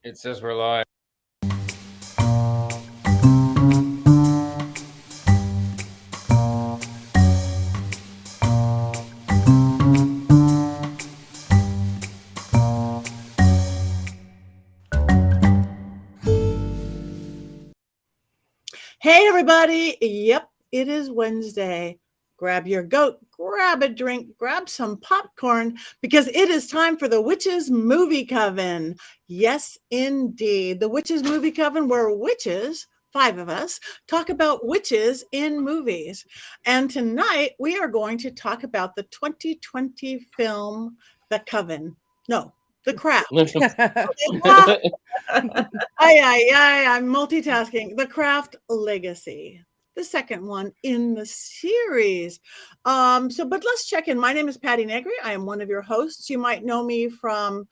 It says we're live. Hey, everybody. Yep, it is Wednesday. Grab your goat, grab a drink, grab some popcorn, because it is time for the Witches Movie Coven. Yes, indeed. The Witches Movie Coven, where witches, 5 of us, talk about witches in movies. And tonight we are going to talk about the 2020 film, The Coven. No, The Craft. I'm multitasking. The Craft Legacy, the second one in the series. But let's check in. My name is Patti Negri. I am one of your hosts. You might know me from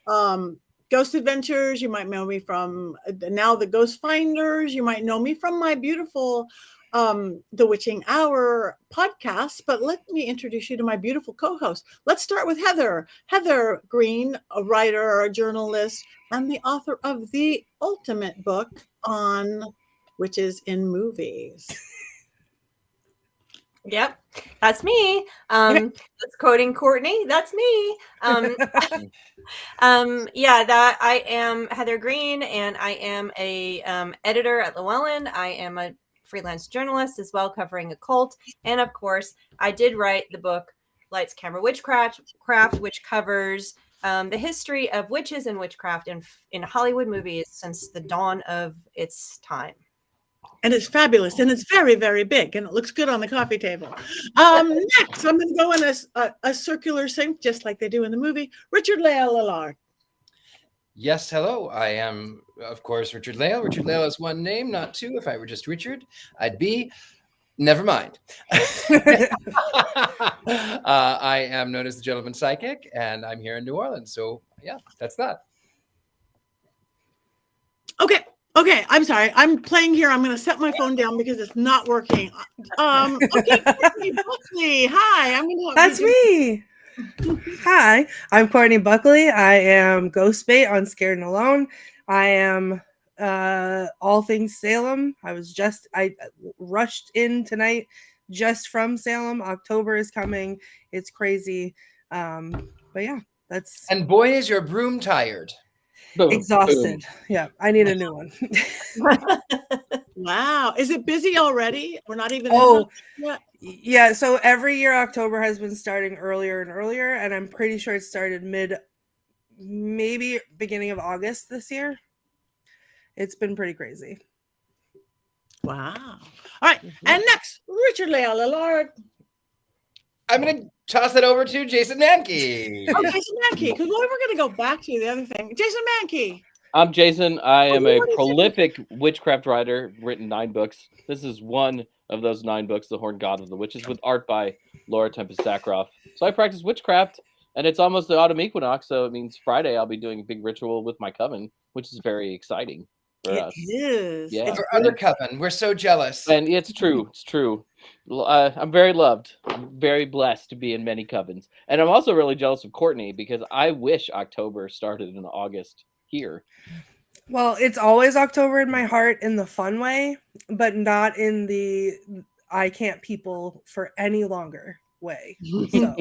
Ghost Adventures. You might know me from now the Ghost Finders. You might know me from my beautiful The Witching Hour podcast. But let me introduce you to my beautiful co-host. Let's start with Heather. Heather Greene, a writer, a journalist, and the author of the ultimate book on witches in movies. Yep, that's me. That's quoting Courtney. That's me. That I am Heather Greene, and I am a editor at Llewellyn. I am a freelance journalist as well, covering occult, and of course, I did write the book Lights, Camera, Witchcraft, which covers the history of witches and witchcraft in Hollywood movies since the dawn of its time. And it's fabulous, and it's very, very big, and it looks good on the coffee table. Next, I'm going to go in a circular sync, just like they do in the movie. Richard-Lael Lillard. Yes, hello. I am, of course, Richard-Lael. Richard-Lael is one name, not two. If I were just Richard, I'd be... Never mind. I am known as the Gentleman Psychic, and I'm here in New Orleans. So, yeah, that's that. Okay, I'm sorry. I'm playing here. I'm going to set my phone down because it's not working. Okay, Courtney Buckley. Hi. That's me. Hi, I'm Courtney Buckley. I am Ghost Bait on Scared and Alone. I am all things Salem. I rushed in tonight just from Salem. October is coming. It's crazy. But yeah, that's... And boy, is your broom tired. Boom, exhausted. Boom. Yeah, I need a new one. Wow. Is it busy already? We're not even... Yeah, so every year October has been starting earlier and earlier, and I'm pretty sure it started maybe beginning of August this year. It's been pretty crazy. Wow. All right, and next, Richard-Lael Lillard. I'm going to toss it over to Jason Mankey. Oh, Jason Mankey, because we're going to go back to the other thing. Jason Mankey. I'm Jason. I am a prolific witchcraft writer, written 9 books. This is one of those 9 books, The Horned God of the Witches, with art by Laura Tempest Sakroff. So I practice witchcraft, and it's almost the autumn equinox, so it means Friday I'll be doing a big ritual with my coven, which is very exciting for us. It is. Yeah. For other coven, we're so jealous. And it's true. It's true. I'm very loved. I'm very blessed to be in many covens. And I'm also really jealous of Courtney, because I wish October started in August here. Well, it's always October in my heart in the fun way, but not in the I can't people for any longer way. So.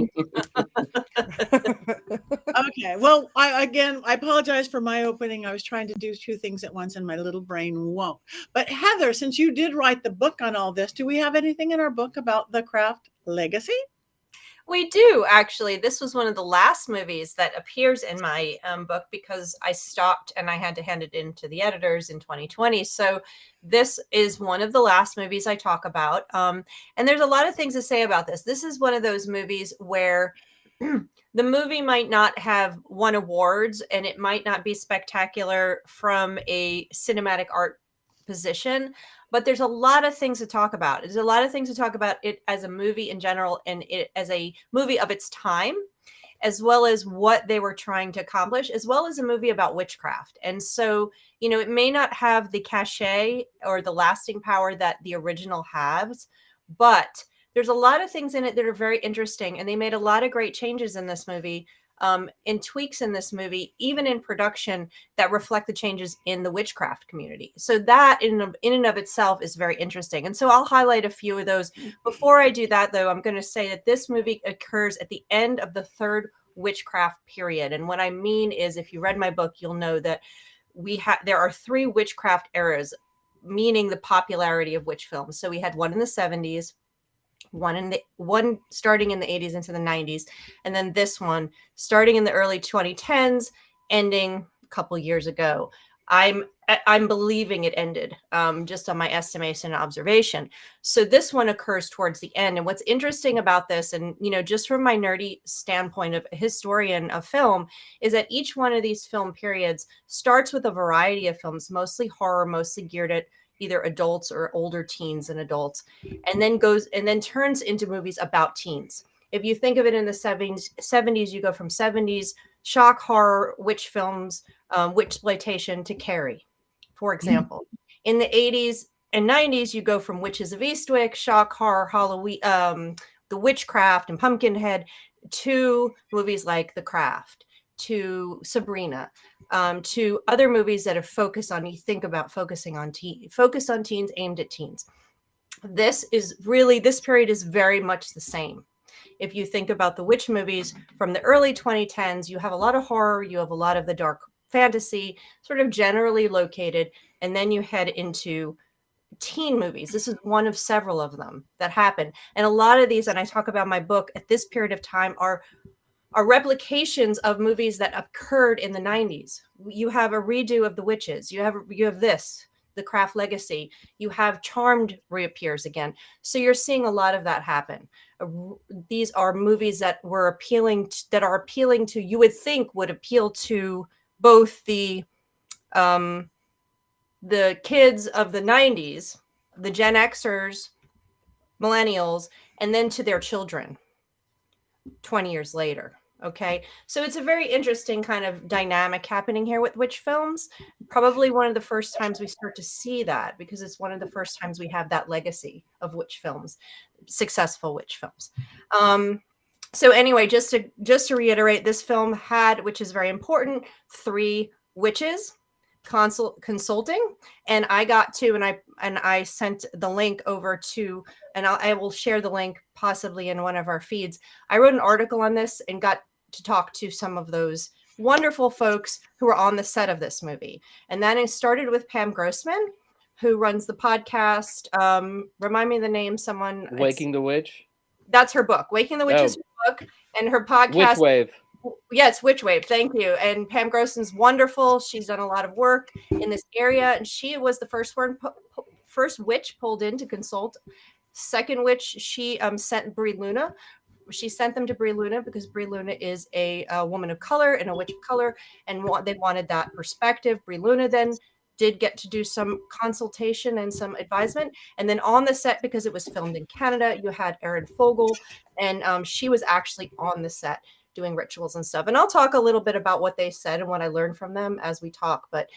Okay. Well, I apologize for my opening. I was trying to do 2 things at once and my little brain won't. But Heather, since you did write the book on all this, do we have anything in our book about the Craft Legacy? We do, actually. This was one of the last movies that appears in my book, because I stopped and I had to hand it in to the editors in 2020. So this is one of the last movies I talk about. And there's a lot of things to say about this. This is one of those movies where the movie might not have won awards, and it might not be spectacular from a cinematic art position, but there's a lot of things to talk about. There's a lot of things to talk about it as a movie in general, and it as a movie of its time, as well as what they were trying to accomplish, as well as a movie about witchcraft. And so, it may not have the cachet or the lasting power that the original has, but there's a lot of things in it that are very interesting, and they made a lot of great changes in this movie and tweaks in this movie, even in production, that reflect the changes in the witchcraft community. So that in and of itself is very interesting. And so I'll highlight a few of those. Before I do that, though, I'm going to say that this movie occurs at the end of the third witchcraft period. And what I mean is, if you read my book, you'll know that there are three witchcraft eras, meaning the popularity of witch films. So we had one in the 70s, one starting in the 80s into the 90s, and then this one starting in the early 2010s, ending a couple years ago. I'm believing it ended, just on my estimation and observation. So this one occurs towards the end. And what's interesting about this, and just from my nerdy standpoint of a historian of film, is that each one of these film periods starts with a variety of films, mostly horror, mostly geared at either adults or older teens and adults, and then turns into movies about teens. If you think of it in the 70s, you go from 70s shock horror, witch films, witchploitation to Carrie, for example. In the 80s and 90s, you go from Witches of Eastwick, shock horror, Halloween, The Witchcraft and Pumpkinhead, to movies like The Craft, to Sabrina, to other movies that have focused on teens, aimed at teens. This period is very much the same. If you think about the witch movies from the early 2010s, you have a lot of horror, you have a lot of the dark fantasy, sort of generally located, and then you head into teen movies. This is one of several of them that happen. And a lot of these, and I talk about my book at this period of time, are replications of movies that occurred in the 90s. You have a redo of The Witches. You have this, The Craft Legacy. You have Charmed reappears again. So you're seeing a lot of that happen. These are movies that are appealing to, you would think would appeal to both the kids of the 90s, the Gen Xers, millennials, and then to their children 20 years later. Okay, so it's a very interesting kind of dynamic happening here with witch films. Probably one of the first times we start to see that, because it's one of the first times we have that legacy of witch films, successful witch films. So anyway, just to reiterate, this film had, which is very important, 3 witches consulting, and I got to, and I sent the link over to, and I will share the link possibly in one of our feeds. I wrote an article on this and got to talk to some of those wonderful folks who were on the set of this movie. And then it started with Pam Grossman, who runs the podcast. Remind me the name, someone. Waking the Witch. That's her book. Waking the Witch is her book, and her podcast. Witch Wave. Yes, Witch Wave. Thank you. And Pam Grossman's wonderful. She's done a lot of work in this area, and she was the first witch pulled in to consult. Second witch, she sent Brie Luna. She sent them to Brie Luna because Brie Luna is a woman of color and a witch of color, and they wanted that perspective. Brie Luna then did get to do some consultation and some advisement. And then on the set, because it was filmed in Canada, you had Erin Fogel, and she was actually on the set doing rituals and stuff. And I'll talk a little bit about what they said and what I learned from them as we talk. But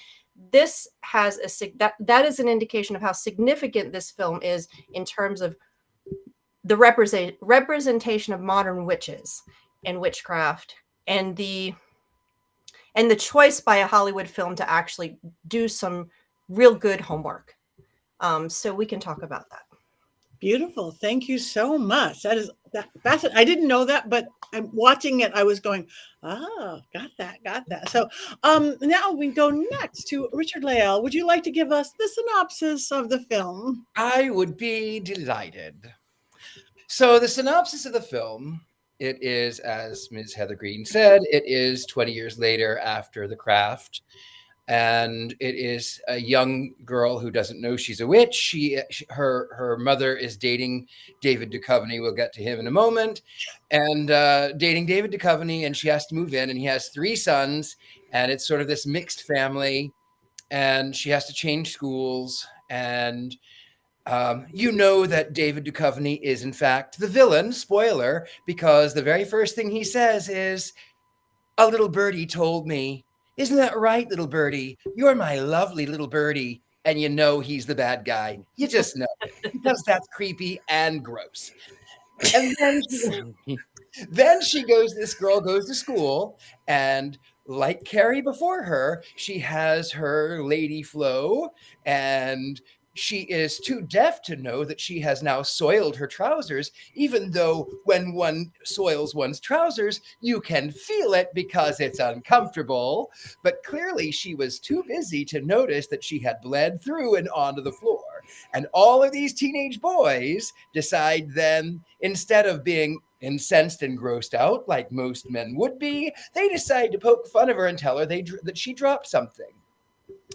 this has that is an indication of how significant this film is in terms of the representation of modern witches and witchcraft, and the choice by a Hollywood film to actually do some real good homework. So we can talk about that. Beautiful. Thank you so much. That is fascinating. I didn't know that, but I'm watching it. I was going, got that. So now we go next to Richard-Lael. Would you like to give us the synopsis of the film? I would be delighted. So the synopsis of the film, it is, as Ms. Heather Greene said, it is 20 years later after The Craft. And it is a young girl who doesn't know she's a witch. Her mother is dating David Duchovny. We'll get to him in a moment. And dating David Duchovny, and she has to move in. And he has 3 sons. And it's sort of this mixed family. And she has to change schools. And you know that David Duchovny is, in fact, the villain. Spoiler, because the very first thing he says is, "A little birdie told me. Isn't that right, little birdie? You're my lovely little birdie." And you know he's the bad guy. You just know, because that's creepy and gross. And then Then this girl goes to school, and like Carrie before her, she has her lady flow, and she is too deaf to know that she has now soiled her trousers, even though when one soils one's trousers, you can feel it because it's uncomfortable. But clearly she was too busy to notice that she had bled through and onto the floor. And all of these teenage boys decide then, instead of being incensed and grossed out like most men would be, they decide to poke fun of her and tell her that she dropped something.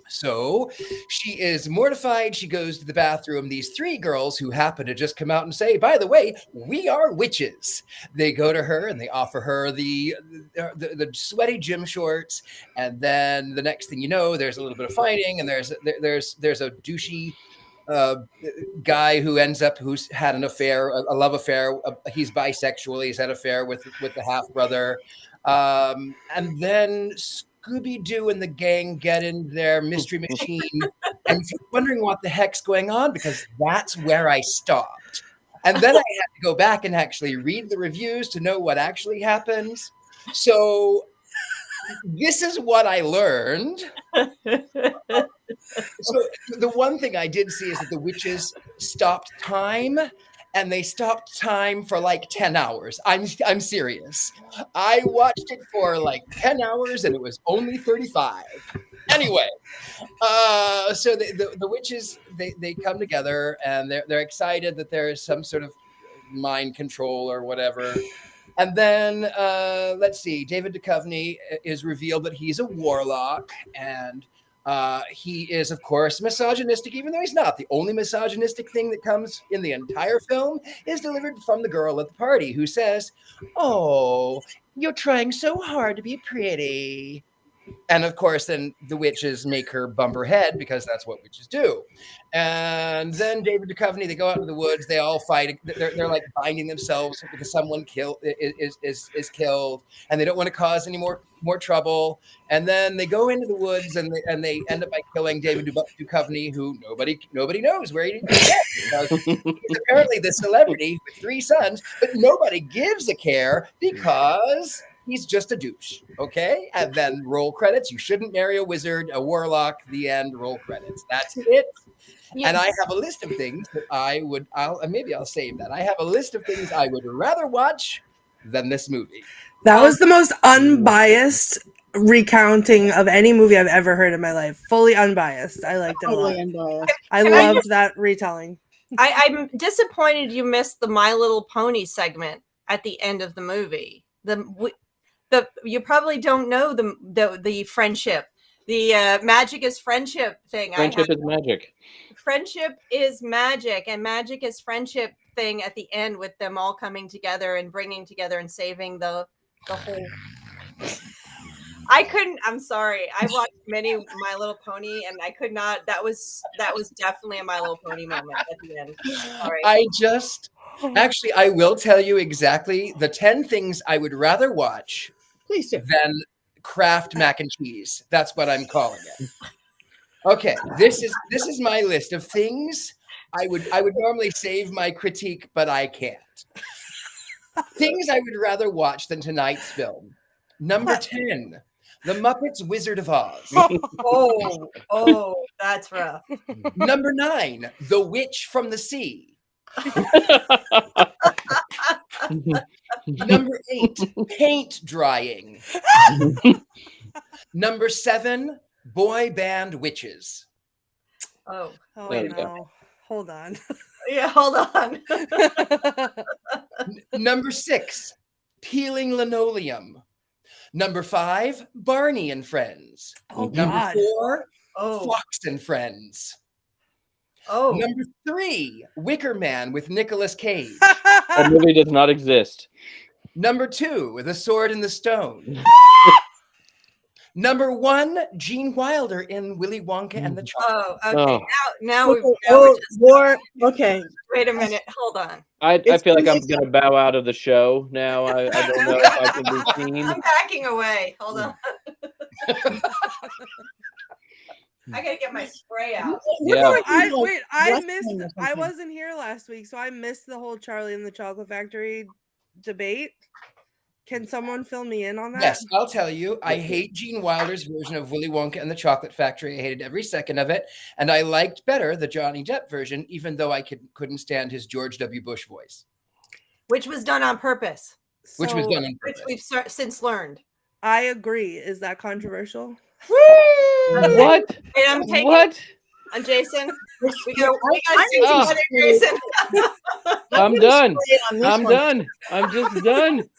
So she is mortified. She goes to the bathroom. These three girls who happen to just come out and say, by the way, we are witches. They go to her and they offer her the sweaty gym shorts. And then the next thing you know, there's a little bit of fighting, and there's a douchey guy who's had an affair, a love affair. He's bisexual. He's had an affair with the half brother. And then Scooby-Doo and the gang get in their mystery machine, and you're wondering what the heck's going on, because that's where I stopped. And then I had to go back and actually read the reviews to know what actually happens. So this is what I learned. So the one thing I did see is that the witches stopped time, and they stopped time for like 10 hours. I'm serious. I watched it for like 10 hours and it was only 35. Anyway, so the witches, they come together, and they're excited that there is some sort of mind control or whatever. And then let's see, David Duchovny is revealed that he's a warlock, and he is, of course, misogynistic, even though he's not. The only misogynistic thing that comes in the entire film is delivered from the girl at the party, who says, "Oh, you're trying so hard to be pretty." And of course, then the witches make her bump her head, because that's what witches do. And then David Duchovny, they go out into the woods. They all fight. They're like binding themselves because someone is killed, and they don't want to cause any more trouble. And then they go into the woods, and they end up by killing David Duchovny, who nobody knows where he is. He's apparently the celebrity with 3 sons, but nobody gives a care because he's just a douche, okay? And then roll credits. You shouldn't marry a wizard, a warlock. The end. Roll credits. That's it. Yes. And I have a list of things that I'll save that. I have a list of things I would rather watch than this movie. That was the most unbiased recounting of any movie I've ever heard in my life. Fully unbiased. I liked it a lot. Unbiased. I loved that retelling. I'm disappointed you missed the My Little Pony segment at the end of the movie. You probably don't know the friendship, the magic is friendship thing. Friendship is magic. Friendship is magic, and magic is friendship thing at the end, with them all coming together and bringing together and saving the whole. I'm sorry. I watched many My Little Pony, and I could not. That was definitely a My Little Pony moment at the end. Sorry. I will tell you exactly the 10 things I would rather watch than Kraft mac and cheese. That's what I'm calling it. Okay, this is my list of things I would normally save my critique, but I can't. Things I would rather watch than tonight's film. Number 10, The Muppets Wizard of Oz. Oh, that's rough. Number 9, The Witch from the Sea. Number 8, paint drying. Number 7, boy band witches. Oh No. Hold on. Yeah, hold on. Number 6, peeling linoleum. Number 5, Barney and Friends. Number 4, Fox and Friends. Number 3, Wicker Man with Nicolas Cage. That movie does not exist. Number 2, The Sword in the Stone. Number 1, Gene Wilder in Willy Wonka and the Chocolate. Okay. Now okay. Wait a minute. Hold on. I feel like I'm going to bow out of the show now. I don't know if I can be seen. I'm backing away. Hold on. I gotta get my spray out. Yeah. I wasn't here last week, so I missed the whole Charlie and the Chocolate Factory debate. Can someone fill me in on that? Yes, I'll tell you. I hate Gene Wilder's version of Willy Wonka and the Chocolate Factory. I hated every second of it. And I liked better the Johnny Depp version, even though I couldn't stand his George W. Bush voice. Which was done on purpose. Which was done on Which purpose. we've since learned. I agree. Is that controversial? What? And I'm taking What? Jason. We got together, Jason. I'm done. I'm done. I'm just done.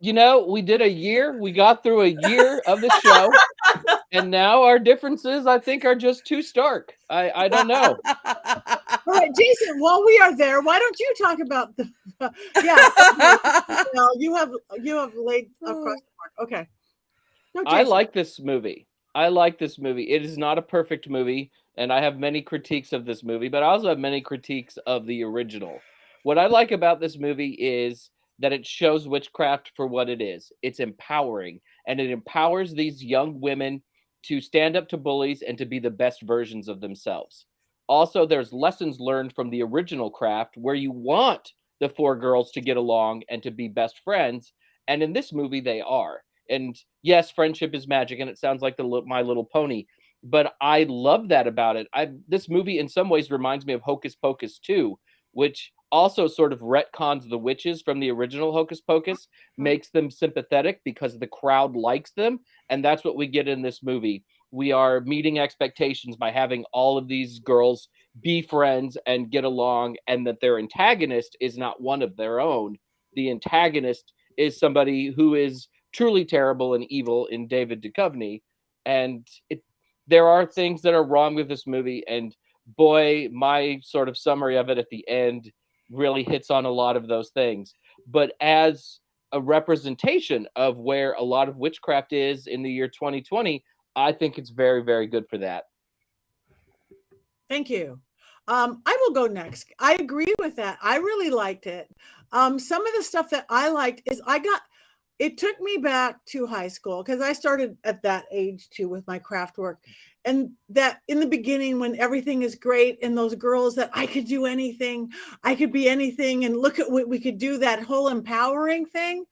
You know, we did a year. We got through a year of the show, and now our differences, I think, are just too stark. I don't know. All right, Jason. While we are there, why don't you talk about the? Well, you have laid across the mark. Okay. No, I like this movie. It is not a perfect movie, and I have many critiques of this movie, but I also have many critiques of the original. What I like about this movie is that it shows witchcraft for what it is. It's empowering, and it empowers these young women to stand up to bullies and to be the best versions of themselves. Also, there's lessons learned from the original craft where you want the four girls to get along and to be best friends, and in this movie they are. And yes, friendship is magic, and it sounds like My Little Pony, but I love that about it. This movie in some ways reminds me of Hocus Pocus 2, which also sort of retcons the witches from the original Hocus Pocus, makes them sympathetic because the crowd likes them, and that's what we get in this movie. We are meeting expectations by having all of these girls be friends and get along, and that their antagonist is not one of their own. The antagonist is somebody who is truly terrible and evil in David Duchovny, and there are things that are wrong with this movie, and boy, my sort of summary of it at the end really hits on a lot of those things. But as a representation of where a lot of witchcraft is in the year 2020, I think it's very, very good for that. Thank you. I will go next. I agree with that. I really liked it. Some of the stuff that I liked is it took me back to high school because I started at that age too with my craft work. And that in the beginning, when everything is great and those girls that I could do anything, I could be anything, and look at what we could do, that whole empowering thing.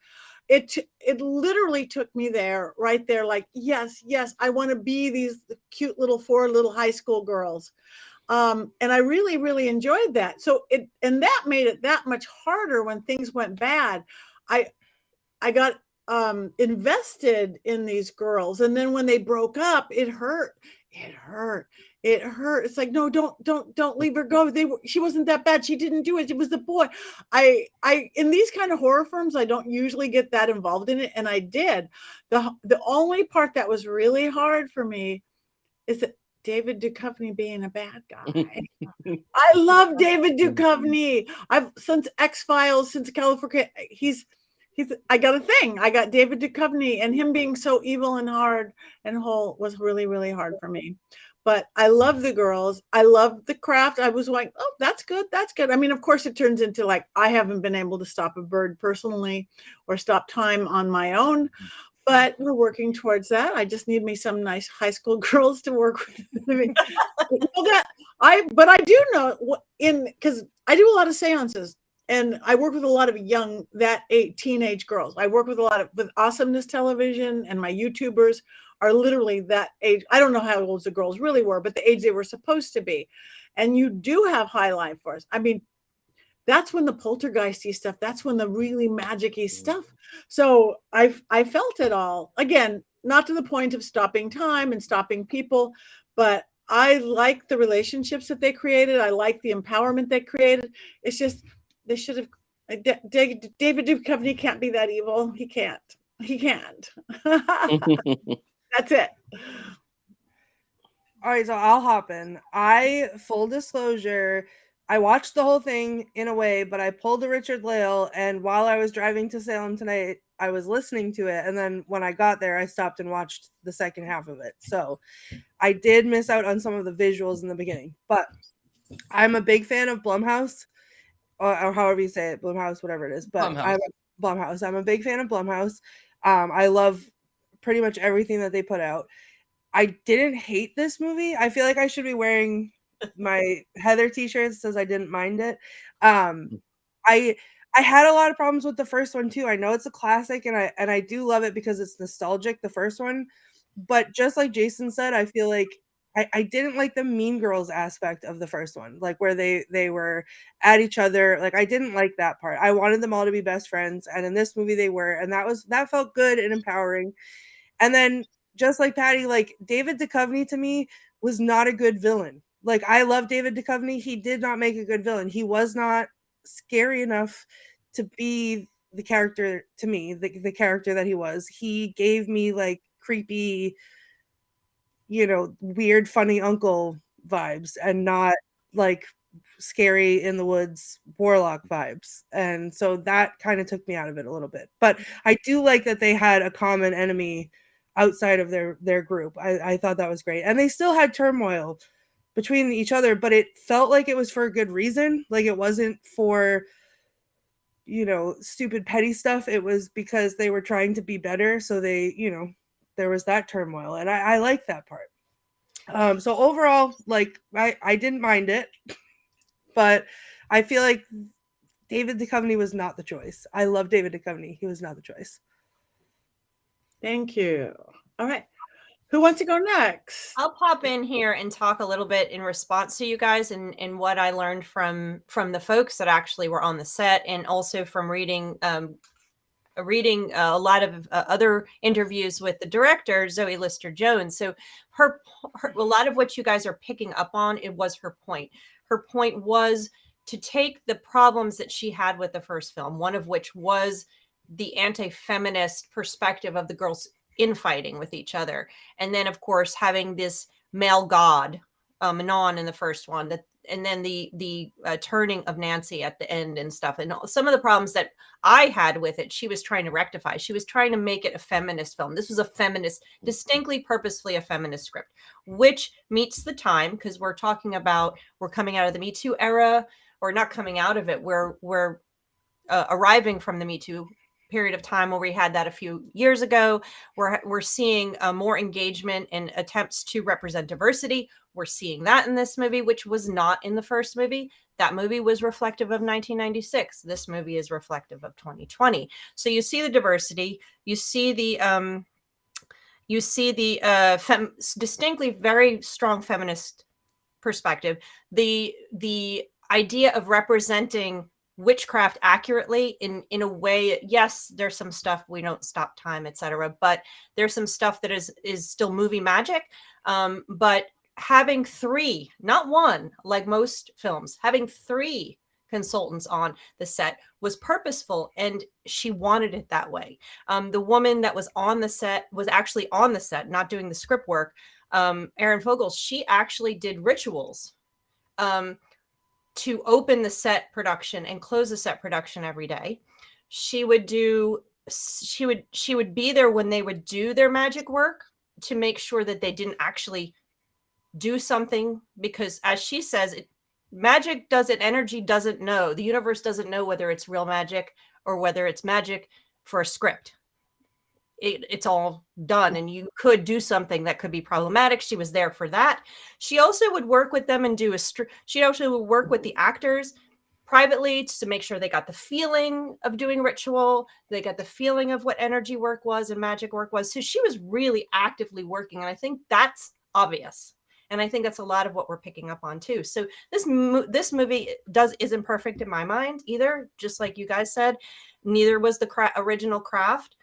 It literally took me there, right there. Like, yes, I want to be these cute four little high school girls. And I really, really enjoyed that. So that made it that much harder when things went bad. I got invested in these girls, and then when they broke up, it hurt. It's like, no, don't leave her go. She wasn't that bad. She didn't do it. It was the boy. I in these kind of horror films, I don't usually get that involved in it, and I did. The only part that was really hard for me is that David Duchovny being a bad guy. I love David Duchovny. Since X-Files, since California, I got a thing. I got David Duchovny, and him being so evil and hard and whole was really, really hard for me. But I love the girls. I love the craft. I was like, oh, that's good. That's good. I mean, of course, it turns into like, I haven't been able to stop a bird personally or stop time on my own, but we're working towards that. I just need me some nice high school girls to work with. But I do know because I do a lot of seances. And I work with a lot of teenage girls. I work with with Awesomeness Television, and my YouTubers are literally that age. I don't know how old the girls really were, but the age they were supposed to be. And you do have high life force. I mean, that's when the poltergeisty stuff, that's when the really magic-y stuff. So I felt it all. Again, not to the point of stopping time and stopping people, but I like the relationships that they created. I like the empowerment they created. It's just, they should have. David Duchovny can't be that evil. He can't. That's it. All right, so I'll hop in. Full disclosure, I watched the whole thing in a way, but I pulled the Richard-Lael, and while I was driving to Salem tonight, I was listening to it, and then when I got there, I stopped and watched the second half of it. So I did miss out on some of the visuals in the beginning, but I'm a big fan of Blumhouse. Or however you say it, Blumhouse, whatever it is. But Blumhouse. I'm a big fan of Blumhouse. I love pretty much everything that they put out. I didn't hate this movie. I feel like I should be wearing my Heather t-shirt that says I didn't mind it. I had a lot of problems with the first one too. I know it's a classic, and I do love it because it's nostalgic, the first one. But just like Jason said, I feel like I didn't like the Mean Girls aspect of the first one, like where they were at each other. Like I didn't like that part. I wanted them all to be best friends, and in this movie they were, and that felt good and empowering. And then just like Patty, like David Duchovny to me was not a good villain. Like I love David Duchovny, he did not make a good villain. He was not scary enough to be the character to me, the character that he was. He gave me like creepy, weird, funny uncle vibes and not like scary in the woods warlock vibes. And so that kind of took me out of it a little bit. But I do like that they had a common enemy outside of their group. I thought that was great. And they still had turmoil between each other, but it felt like it was for a good reason. Like it wasn't for stupid petty stuff. It was because they were trying to be better. So they, there was that turmoil, and I like that part. So overall, like I didn't mind it, but I feel like David Duchovny was not the choice. I love David Duchovny. He was not the choice. Thank you. All right. Who wants to go next? I'll pop in here and talk a little bit in response to you guys and what I learned from the folks that actually were on the set, and also from reading a lot of other interviews with the director, Zoe Lister-Jones. So her a lot of what you guys are picking up on, it was her point. Her point was to take the problems that she had with the first film, one of which was the anti-feminist perspective of the girls infighting with each other. And then, of course, having this male god, Manon in the first one, and then the turning of Nancy at the end and stuff. And some of the problems that I had with it, she was trying to rectify. She was trying to make it a feminist film. This was a feminist, distinctly, purposefully a feminist script, which meets the time, because we're coming out of the Me Too era, or not coming out of it. We're arriving from the Me Too period of time where we had that a few years ago. We're seeing more engagement and attempts to represent diversity. We're seeing that in this movie, which was not in the first movie. That movie was reflective of 1996. This movie is reflective of 2020. So you see the diversity, you see the distinctly very strong feminist perspective, the idea of representing witchcraft accurately in a way. Yes, there's some stuff, we don't stop time, etc., but there's some stuff that is still movie magic. But having three, not one, like most films, having three consultants on the set was purposeful, and she wanted it that way. The woman that was on the set was actually on the set, not doing the script work. Erin Fogel, she actually did rituals to open the set production and close the set production every day. She would be there when they would do their magic work to make sure that they didn't actually do something, because as she says, energy doesn't know, the universe doesn't know whether it's real magic or whether it's magic for a script. It's all done, and you could do something that could be problematic. She was there for that. She also would work with them and she also would work with the actors privately to make sure they got the feeling of doing ritual. They got the feeling of what energy work was and magic work was. So she was really actively working. And I think that's obvious. And I think that's a lot of what we're picking up on too. So this movie isn't perfect in my mind either. Just like you guys said, neither was the original Craft,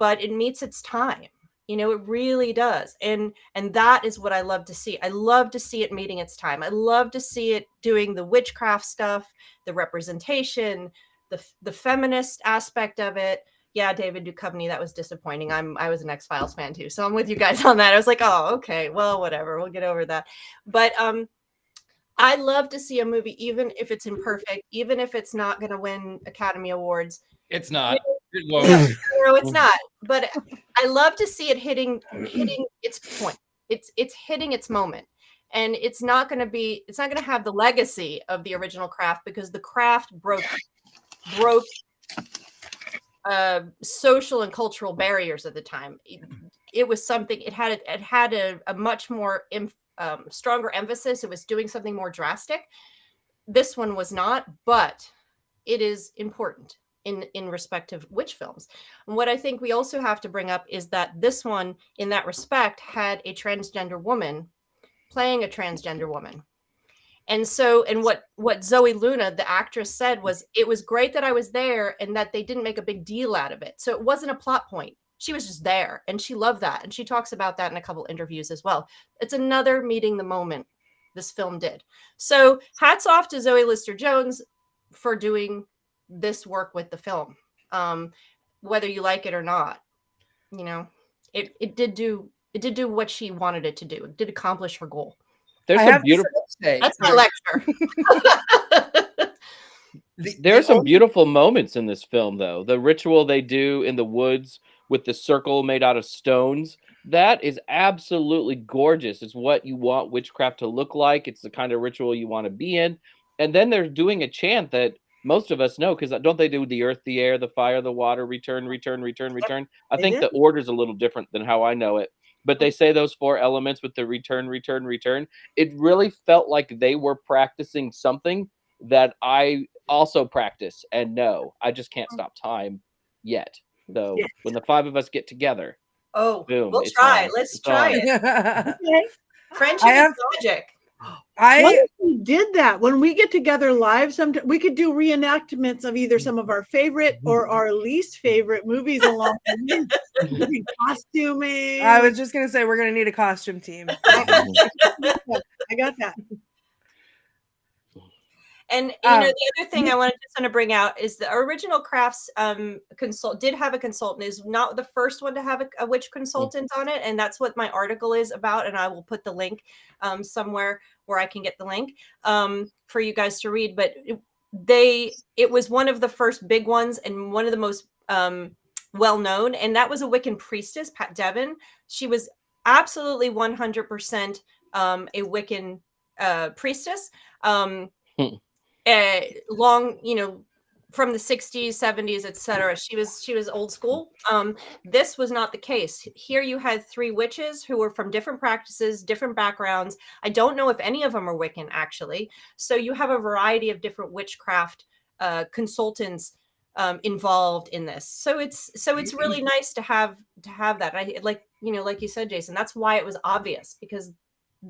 but it meets its time. It really does. And that is what I love to see. I love to see it meeting its time. I love to see it doing the witchcraft stuff, the representation, the feminist aspect of it. Yeah, David Duchovny, that was disappointing. I was an X-Files fan too, so I'm with you guys on that. I was like, oh, okay, well, whatever, we'll get over that. But I love to see a movie, even if it's imperfect, even if it's not going to win Academy Awards. It's not. It won't. No, it's not. But I love to see it hitting its point. It's hitting its moment. And it's not going to have the legacy of the original Craft, because the Craft broke social and cultural barriers at the time. It was something, it had a much more stronger emphasis. It was doing something more drastic. This one was not, but it is important in respect of witch films. And what I think we also have to bring up is that this one, in that respect, had a transgender woman playing a transgender woman. And so, and what Zoe Luna, the actress, said was, it was great that I was there and that they didn't make a big deal out of it. So it wasn't a plot point. She was just there, and she loved that. And she talks about that in a couple interviews as well. It's another meeting the moment this film did. So hats off to Zoe Lister-Jones for doing this work with the film. Whether you like it or not, you know, it did do what she wanted it to do. It did accomplish her goal. There's some beautiful. That's my lecture. There are some beautiful moments in this film, though. The ritual they do in the woods with the circle made out of stones, that is absolutely gorgeous. It's what you want witchcraft to look like. It's the kind of ritual you want to be in. And then they're doing a chant that most of us know, because don't they do the earth, the air, the fire, the water, return, return, return, return? I think the order's a little different than how I know it. But they say those 4 elements with the return, return, return. It really felt like they were practicing something that I also practice and know. I just can't stop time yet. Though when the 5 of us get together, boom, we'll try. Let's try it. Friendship is magic. What if we did that when we get together live? Sometime we could do reenactments of either some of our favorite or our least favorite movies along the way. Costuming. I was just gonna say we're gonna need a costume team. I got that. And you know, the other thing I wanted to bring out is the original Crafts did have a consultant. Is not the first one to have a witch consultant on it, and that's what my article is about. And I will put the link somewhere where I can get the link for you guys to read. But it was one of the first big ones and one of the most well known, and that was a Wiccan priestess, Pat Devin. She was absolutely 100% a Wiccan priestess. Long, you know, from the 60s, 70s, etc. She was old school. This was not the case. Here you had 3 witches who were from different practices, different backgrounds. I don't know if any of them are Wiccan, actually. So you have a variety of different witchcraft consultants involved in this. So it's really nice to have that. I like you said, Jason, that's why it was obvious, because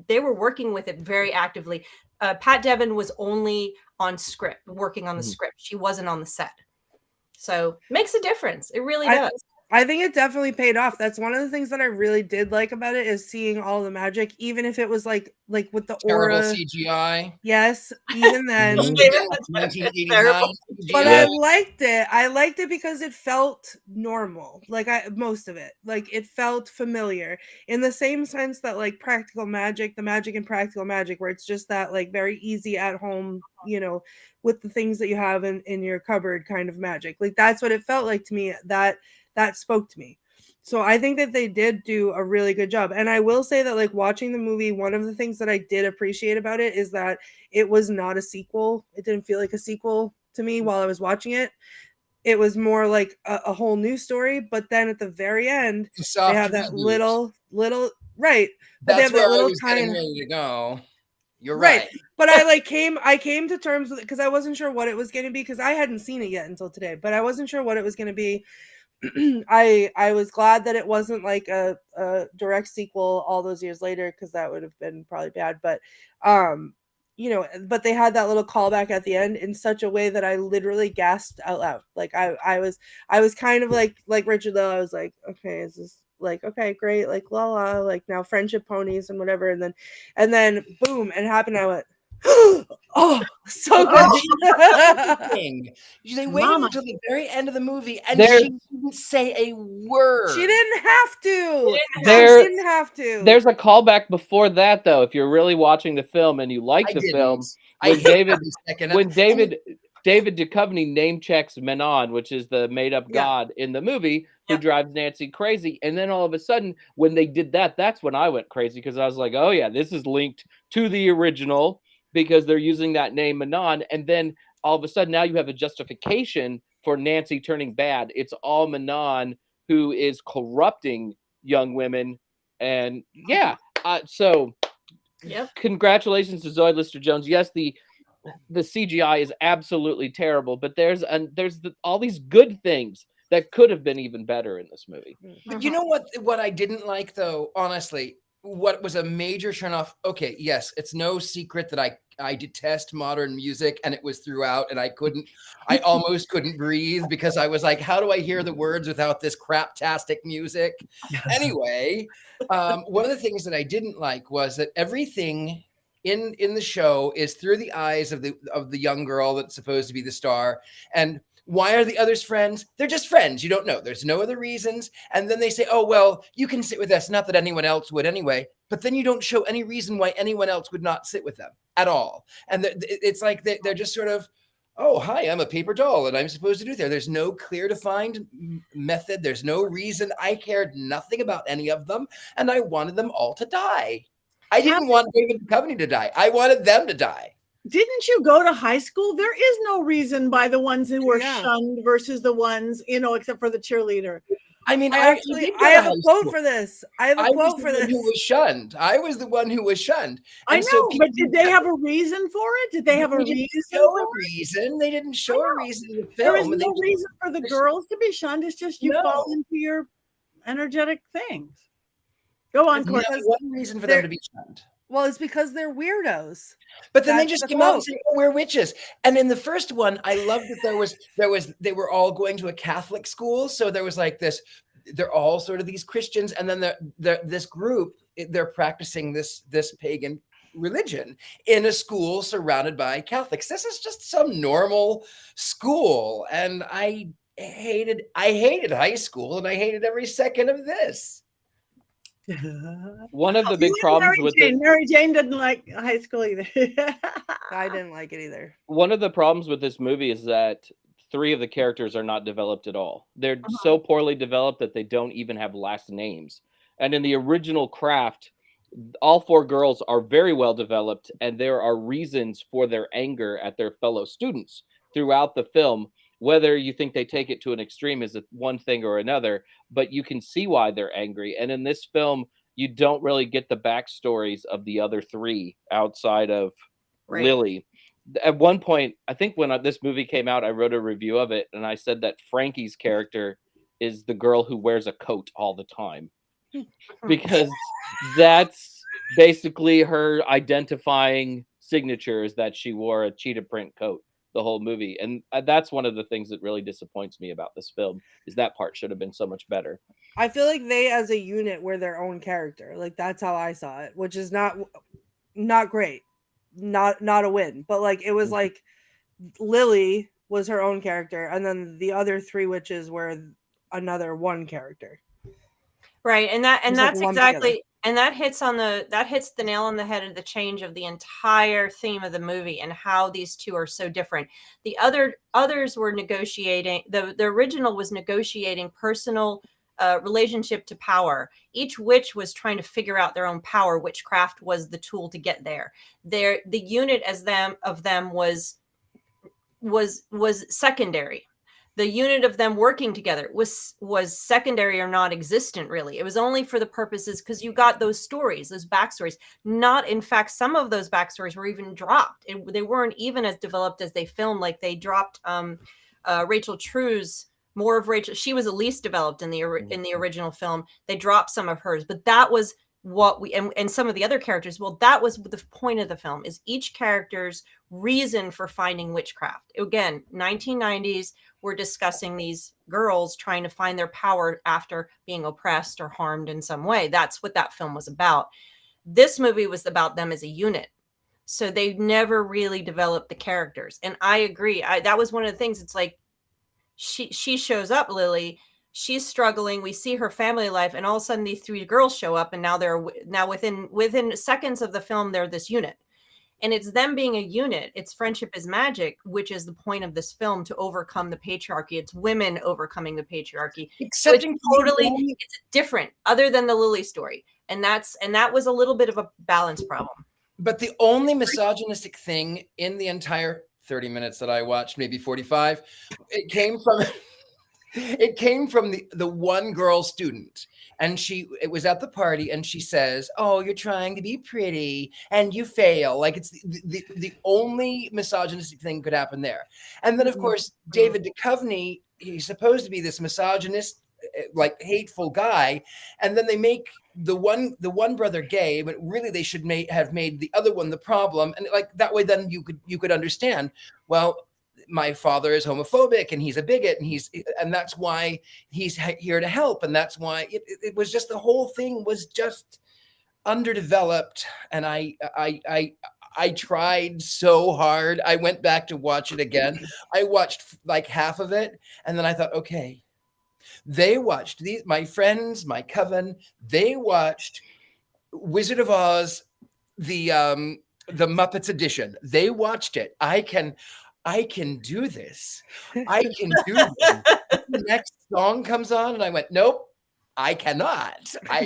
they were working with it very actively. Pat Devin was only on script, working on the script. She wasn't on the set. So makes a difference. It really does. I think it definitely paid off. That's one of the things that I really did like about it, is seeing all the magic, even if it was like with the terrible aura CGI. Yes, even then. 1989. But I liked it. I liked it because it felt normal. Like most of it. Like it felt familiar, in the same sense that like practical magic, the magic in practical magic, where it's just that like very easy at home, you know, with the things that you have in your cupboard kind of magic. Like that's what it felt like to me. That spoke to me. So I think that they did do a really good job. And I will say that like watching the movie, one of the things that I did appreciate about it is that it was not a sequel. It didn't feel like a sequel to me while I was watching it. It was more like a whole new story. But then at the very end, they have that little right. But That's they have where that little I was getting ready to go. You're right. But I came to terms with it because I wasn't sure what it was going to be, because I hadn't seen it yet until today, but I wasn't sure what it was going to be. I was glad that it wasn't like a direct sequel all those years later, because that would have been probably bad. But you know, but they had that little callback at the end in such a way that I literally gasped out loud. Like I was kind of like Richard, though. I was like, okay, is this like, okay, great, like la la, like now friendship ponies and whatever, and then boom, it happened. I went, oh, so good. They waited until the very end of the movie, and she didn't say a word. She didn't have to. She didn't have to. There's a callback before that, though. If you're really watching the film and you like the film, when David Duchovny name checks Manon, which is the made-up god in the movie, who drives Nancy crazy, and then all of a sudden, when they did that, that's when I went crazy, because I was like, oh yeah, this is linked to the original, because they're using that name Manon, and then all of a sudden now you have a justification for Nancy turning bad. It's all Manon who is corrupting young women, and so congratulations to Zoe Lister-Jones. Yes, the the CGI is absolutely terrible, but there's all these good things that could have been even better in this movie. But you know what I didn't like, though, honestly, what was a major turnoff? Okay, yes, it's no secret that I detest modern music, and it was throughout, and I almost couldn't breathe because I was like, how do I hear the words without this craptastic music? Anyway, one of the things that I didn't like was that everything in the show is through the eyes of the young girl that's supposed to be the star. And why are the others friends? They're just friends. You don't know. There's no other reasons. And then they say, oh, well, you can sit with us. Not that anyone else would anyway. But then you don't show any reason why anyone else would not sit with them at all. And it's like they're just sort of, oh, hi, I'm a paper doll and I'm supposed to do there. There's no clear defined method. There's no reason. I cared nothing about any of them. And I wanted them all to die. I didn't want David Duchovny to die. I wanted them to die. Didn't you go to high school? There is no reason by the ones who were shunned versus the ones, except for the cheerleader. I mean, I have a quote for this. I have a quote for this. Who was shunned? I was the one who was shunned. I know, but did they have a reason for it? Did they have a reason? They didn't show a reason in the film. There is no reason for the girls to be shunned. It's just you fall into your energetic things. Go on, Courtney. There's one reason for them to be shunned. Well, it's because they're weirdos. But then they just came out and said, oh, we're witches. And in the first one, I loved that they were all going to a Catholic school. So there was like this, they're all sort of these Christians. And then this group, they're practicing this pagan religion in a school surrounded by Catholics. This is just some normal school. And I hated high school, and I hated every second of this. One of the big problems with Mary Jane didn't like high school either. I didn't like it either. One of the problems with this movie is that 3 of the characters are not developed at all. They're so poorly developed that they don't even have last names. And in the original Craft, all 4 girls are very well developed, and there are reasons for their anger at their fellow students throughout the film. Whether you think they take it to an extreme is one thing or another, but you can see why they're angry. And in this film, you don't really get the backstories of the other 3 outside of Lily. At one point, I think when this movie came out, I wrote a review of it, and I said that Frankie's character is the girl who wears a coat all the time. Because that's basically her identifying signature, is that she wore a cheetah print coat the whole movie. And that's one of the things that really disappoints me about this film, is that part should have been so much better. I feel like they as a unit were their own character. Like, that's how I saw it, which is not great. Not a win. But like, it was like Lily was her own character, and then the other 3 witches were another one character. Right. And that's exactly together. And that hits the nail on the head of the change of the entire theme of the movie and how these 2 are so different. The others were negotiating. The original was negotiating personal relationship to power. Each witch was trying to figure out their own power. Witchcraft was the tool to get there. The unit of them was secondary. The unit of them working together was secondary or non-existent, really. It was only for the purposes, because you got those stories, those backstories. Not, in fact, some of those backstories were even dropped. They weren't even as developed as they filmed. Like, they dropped Rachel True's, more of Rachel. She was the least developed in the original film. They dropped some of hers, but that was what we, and some of the other characters, well, that was the point of the film, is each character's reason for finding witchcraft. Again, 1990s, we're discussing these girls trying to find their power after being oppressed or harmed in some way. That's what that film was about. This movie was about them as a unit. So they never really developed the characters. And I agree. That was one of the things. It's like, she shows up, Lily, she's struggling. We see her family life, and all of a sudden these 3 girls show up, and now within seconds of the film, they're this unit. And it's them being a unit. It's friendship is magic, which is the point of this film, to overcome the patriarchy. It's women overcoming the patriarchy. It's different, other than the Lily story. And that was a little bit of a balance problem. But the only misogynistic thing in the entire 30 minutes that I watched, maybe 45, it came from It came from the one girl student, and it was at the party, and she says, "Oh, you're trying to be pretty and you fail." Like it's the only misogynistic thing could happen there. And then of course David Duchovny, he's supposed to be this misogynist, like hateful guy, and then they make the one brother gay, but really they should have made the other one the problem, and like that way then you could understand, well, my father is homophobic and he's a bigot and that's why he's here to help, and that's why it was just, the whole thing was just underdeveloped. And I tried so hard. I went back to watch it again. I watched like half of it, and then I thought, okay, they watched my friends, my coven, they watched Wizard of Oz, the Muppets edition. They watched it. I can do this. I can do this. The next song comes on, and I went, nope, I cannot. I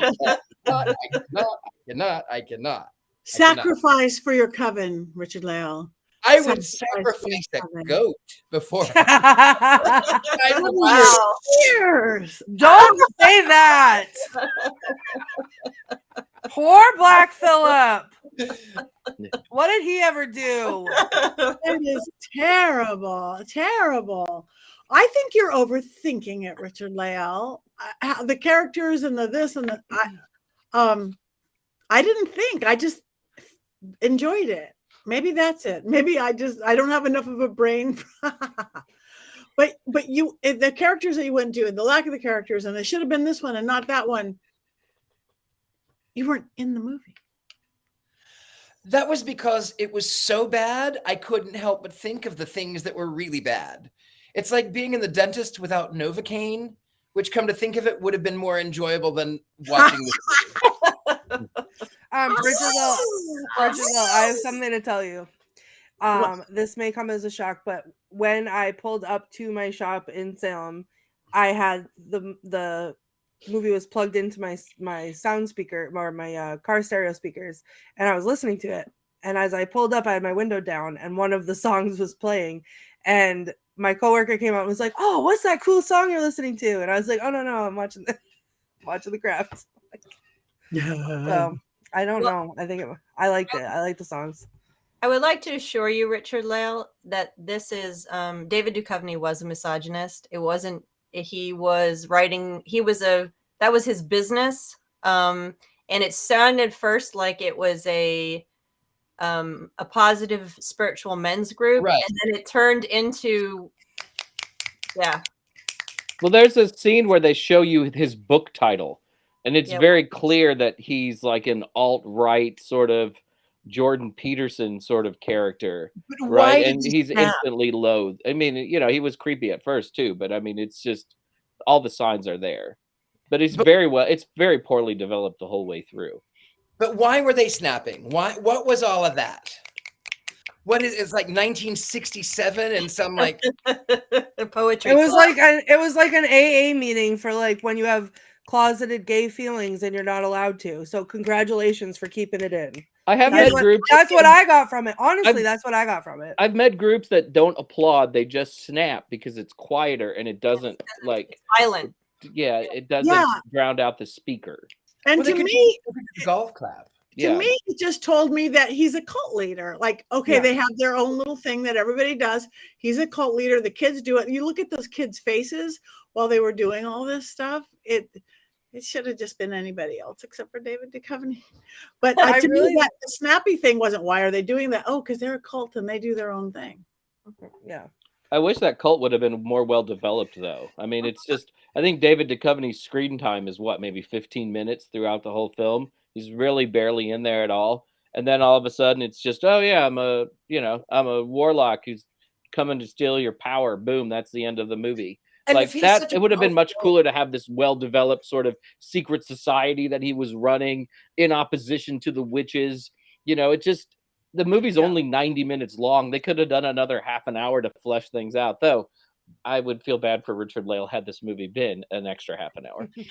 cannot. Sacrifice for your coven, Richard-Lael. I would sacrifice a goat before. Wow. Cheers. Don't say that. Poor Black Phillip. What did he ever do? It is terrible. Terrible. I think you're overthinking it, Richard-Lael. The characters and the this and the I didn't think. I just enjoyed it. Maybe that's it. Maybe I don't have enough of a brain. but the characters that you went to, and the lack of the characters, and it should have been this one and not that one. You weren't in the movie. That was because it was so bad, I couldn't help but think of the things that were really bad. It's like being in the dentist without Novocaine, which, come to think of it, would have been more enjoyable than watching this movie. Richard-Lael, I have something to tell you. This may come as a shock, but when I pulled up to my shop in Salem, I had the movie was plugged into my sound speaker, or my car stereo speakers, and I was listening to it. And as I pulled up, I had my window down, and one of the songs was playing, and my coworker came out and was like, "Oh, what's that cool song you're listening to?" And I was like, "Oh no, I'm watching the Craft." So I don't know. I think I liked it. I like the songs. I would like to assure you, Richard-Lael, that this is David Duchovny was a misogynist. It wasn't. He was writing. That was his business. And it sounded first like it was a positive spiritual men's group, right, and then it turned into, yeah. Well, there's a scene where they show you his book title, and it's very clear that he's like an alt-right sort of Jordan Peterson sort of character, right? And he's instantly loathed. I mean, he was creepy at first too, but I mean, it's just all the signs are there. But it's very poorly developed the whole way through. But why were they snapping? What was all of that? It's like 1967 and some like poetry. It was like an AA meeting for like when you have closeted gay feelings and you're not allowed to. So congratulations for keeping it in. I have met groups. That's what I got from it. Honestly, that's what I got from it. I've met groups that don't applaud; they just snap because it's quieter and it doesn't like silent. Yeah, it doesn't drown out the speaker. And to me, golf clap. To me, it just told me that he's a cult leader. Like, okay, they have their own little thing that everybody does. He's a cult leader. The kids do it. You look at those kids' faces while they were doing all this stuff. It should have just been anybody else except for David Duchovny. But to me, that the snappy thing wasn't, why are they doing that? Oh, because they're a cult and they do their own thing. Yeah. I wish that cult would have been more well developed, though. I mean, it's just, I think David Duchovny's screen time is maybe 15 minutes throughout the whole film. He's really barely in there at all. And then all of a sudden it's just, oh yeah, I'm a warlock who's coming to steal your power. Boom. That's the end of the movie. And like that, it would have been much cooler to have this well-developed sort of secret society that he was running in opposition to the witches. The movie's only 90 minutes long. They could have done another half an hour to flesh things out, though. I would feel bad for Richard-Lael had this movie been an extra half an hour. He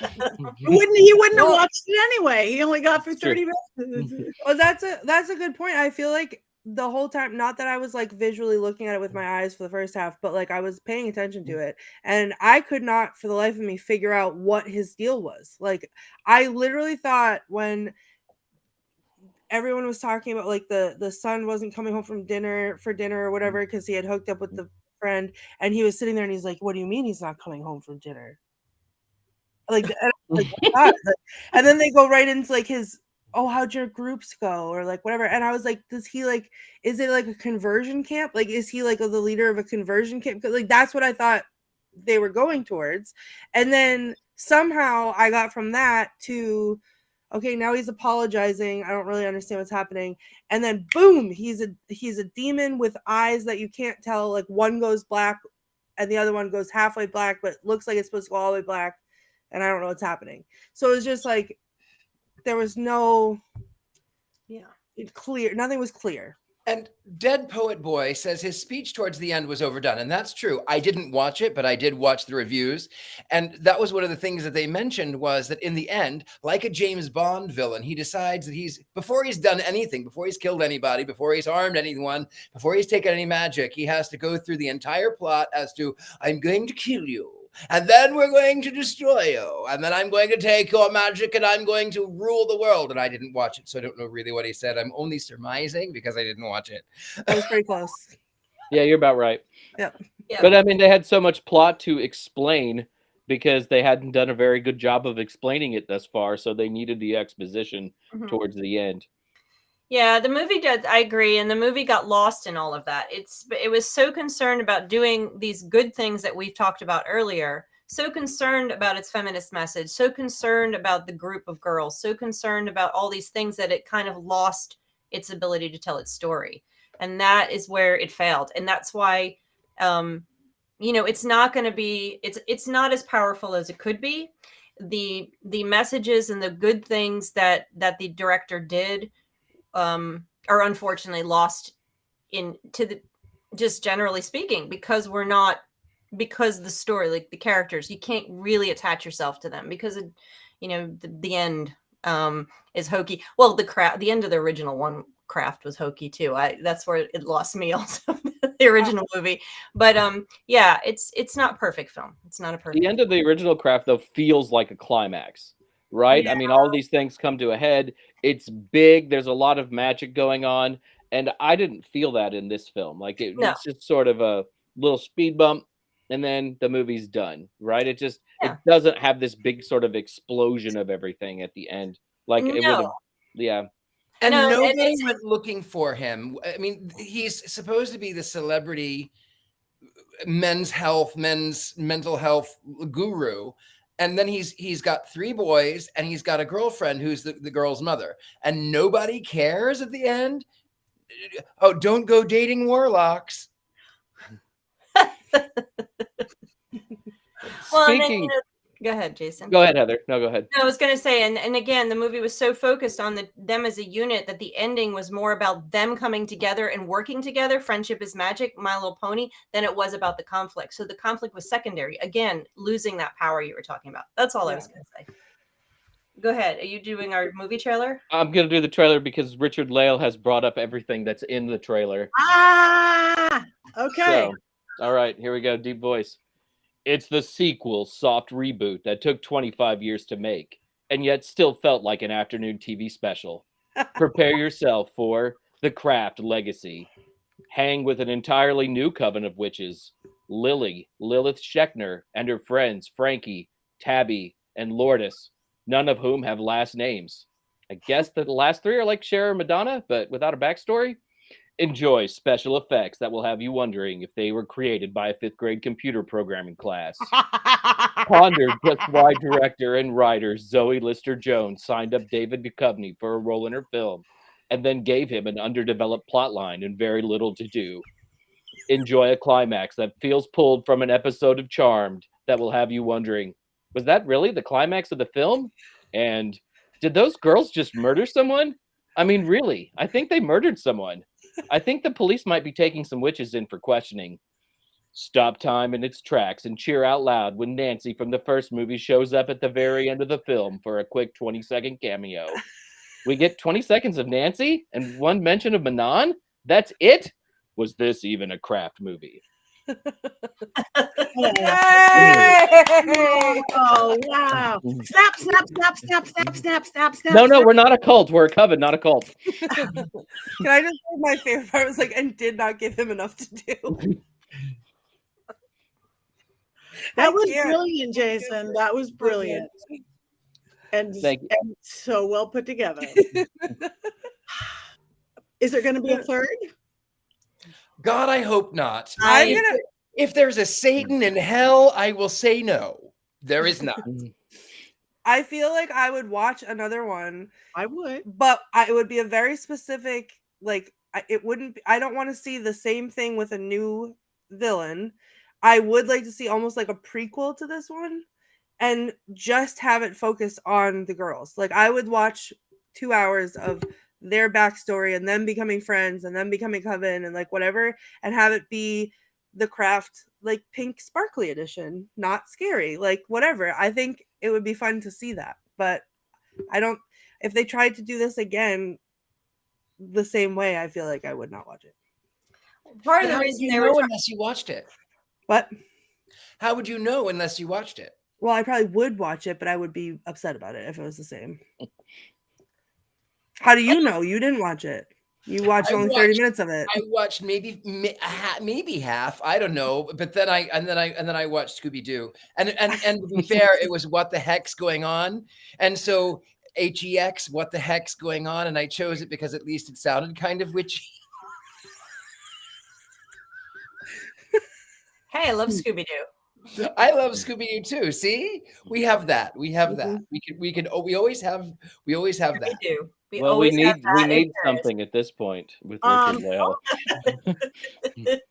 wouldn't have watched it anyway. He only got through 30 minutes. Well, that's a good point. I feel like the whole time, not that I was like visually looking at it with my eyes for the first half, but like I was paying attention to it, and I could not for the life of me figure out what his deal was. Like I literally thought when everyone was talking about like the son wasn't coming home from dinner or whatever because he had hooked up with the friend, and he was sitting there and he's like, what do you mean he's not coming home from dinner? Like, and, I was like, oh, God. And then they go right into like his, oh, how'd your groups go, or like whatever. And I was like, does he like, is it like a conversion camp? Like, is he like the leader of a conversion camp? Because like that's what I thought they were going towards. And then somehow I got from that to, okay, now he's apologizing. I don't really understand what's happening. And then boom, he's a demon with eyes that you can't tell. Like one goes black and the other one goes halfway black, but looks like it's supposed to go all the way black. And I don't know what's happening. So it was just like there was no clear, nothing was clear. And Dead Poet Boy says his speech towards the end was overdone. And that's true. I didn't watch it, but I did watch the reviews. And that was one of the things that they mentioned was that in the end, like a James Bond villain, he decides that before he's done anything, before he's killed anybody, before he's harmed anyone, before he's taken any magic, he has to go through the entire plot as to, I'm going to kill you. And then we're going to destroy you. And then I'm going to take your magic and I'm going to rule the world. And I didn't watch it, so I don't know really what he said. I'm only surmising because I didn't watch it. That was pretty close. Yeah, you're about right. Yep. But I mean, they had so much plot to explain because they hadn't done a very good job of explaining it thus far. So they needed the exposition towards the end. Yeah, the movie does. I agree, and the movie got lost in all of that. It was so concerned about doing these good things that we've talked about earlier. So concerned about its feminist message. So concerned about the group of girls. So concerned about all these things that it kind of lost its ability to tell its story, and that is where it failed. And that's why, it's not going to be. It's not as powerful as it could be. The messages and the good things that the director did are unfortunately lost just generally speaking, because the story, like the characters, you can't really attach yourself to them because the end is hokey. Well, the end of the original Craft was hokey too. That's where it lost me also, the original movie. But it's not perfect film. It's not a perfect. The end of the original Craft though feels like a climax. Right? Yeah. I mean, all of these things come to a head. It's big. There's a lot of magic going on. And I didn't feel that in this film. Like it's just sort of a little speed bump and then the movie's done. Right? It doesn't have this big sort of explosion of everything at the end. Like it would have. Yeah. And nobody went looking for him. I mean, he's supposed to be the celebrity men's mental health guru. And then he's got 3 boys and he's got a girlfriend who's the girl's mother. And nobody cares at the end. Oh, don't go dating warlocks. Speaking... Go ahead, Jason. Go ahead, Heather. No, go ahead. No, I was going to say, and again, the movie was so focused on them as a unit that the ending was more about them coming together and working together. Friendship is magic, My Little Pony, than it was about the conflict. So the conflict was secondary. Again, losing that power you were talking about. That's all I was going to say. Go ahead. Are you doing our movie trailer? I'm going to do the trailer because Richard-Lael has brought up everything that's in the trailer. Okay. So, all right, here we go. Deep voice. It's the sequel soft reboot that took 25 years to make, and yet still felt like an afternoon TV special. Prepare yourself for The Craft Legacy. Hang with an entirely new coven of witches. Lily, Lilith Schechner, and her friends Frankie, Tabby, and Lourdes, none of whom have last names. I guess that the last 3 are like Cher or Madonna, but without a backstory. Enjoy special effects that will have you wondering if they were created by a 5th grade computer programming class. Ponder just why director and writer Zoe Lister-Jones signed up David Duchovny for a role in her film, and then gave him an underdeveloped plotline and very little to do. Enjoy a climax that feels pulled from an episode of Charmed that will have you wondering, was that really the climax of the film? And did those girls just murder someone? I mean, really, I think they murdered someone. I think the police might be taking some witches in for questioning. Stop time in its tracks and cheer out loud when Nancy from the first movie shows up at the very end of the film for a quick 20-second cameo. We get 20 seconds of Nancy and 1 mention of Manon? That's it? Was this even a craft movie? Oh wow! Snap! Snap! Snap! Snap! Snap! Snap! Snap! Snap! No, snap. we're not a cult. We're a coven, not a cult. Can I just say my favorite part was like, and did not give him enough to do. That I was can't. brilliant, Jason. That was brilliant, and Thank you. and so well put together. Is there going to be a third? God, I hope not. I'm If- gonna. If there's a Satan in hell, I will say no. There is not. I feel like I would watch another one, I would. but it would be a very specific. Like it wouldn't. I don't want to see the same thing with a new villain. I would like to see almost like a prequel to this one, and just have it focus on the girls. Like I would watch 2 hours of their backstory and them becoming friends and them becoming coven and like whatever, and have it be the craft like pink sparkly edition, not scary, like whatever. I think it would be fun to see that, but I don't. If they tried to do this again the same way, I feel like I would not watch it. Part of How the would reason you they know were unless you watched it? What? How would you know unless you watched it? Well, I probably would watch it, but I would be upset about it if it was the same. How do you know? You didn't watch it. You watched I only 30 watched- minutes of it. I watched maybe half. I don't know, but then I watched Scooby Doo, and to be fair, it was what the heck's going on, and so HEX, what the heck's going on, and I chose it because at least it sounded kind of witchy. Hey, I love Scooby Doo. I love Scooby Doo too. See, we have that. We have that. We always have We that. do. We Well, we always have need that in Paris. something at this point with Um, Richard-Lael.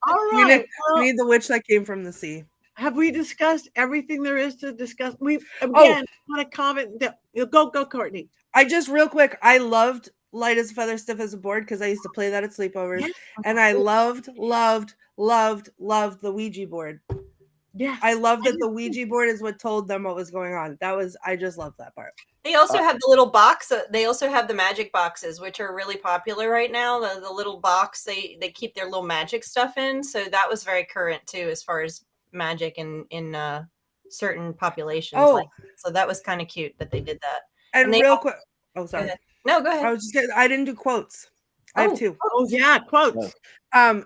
All We right. We Well, need the witch that came from the sea. have we discussed everything there is to discuss? We Oh. again want to comment. Go, Courtney. I just real quick, I loved Light as a Feather, Stiff as a Board because I used to play that at sleepovers, Yes. and I loved the Ouija board. Yes. I love that the Ouija board is what told them what was going on. I just love that part. They also have the little box. They also have the magic boxes, which are really popular right now. The little box they keep their little magic stuff in. So that was very current too, as far as magic in certain populations. Oh. So that was kind of cute that they did that. And And they real all- quick, oh sorry, ahead. No, go I ahead. was just kidding. I didn't do quotes. I have two. Oh yeah, quotes.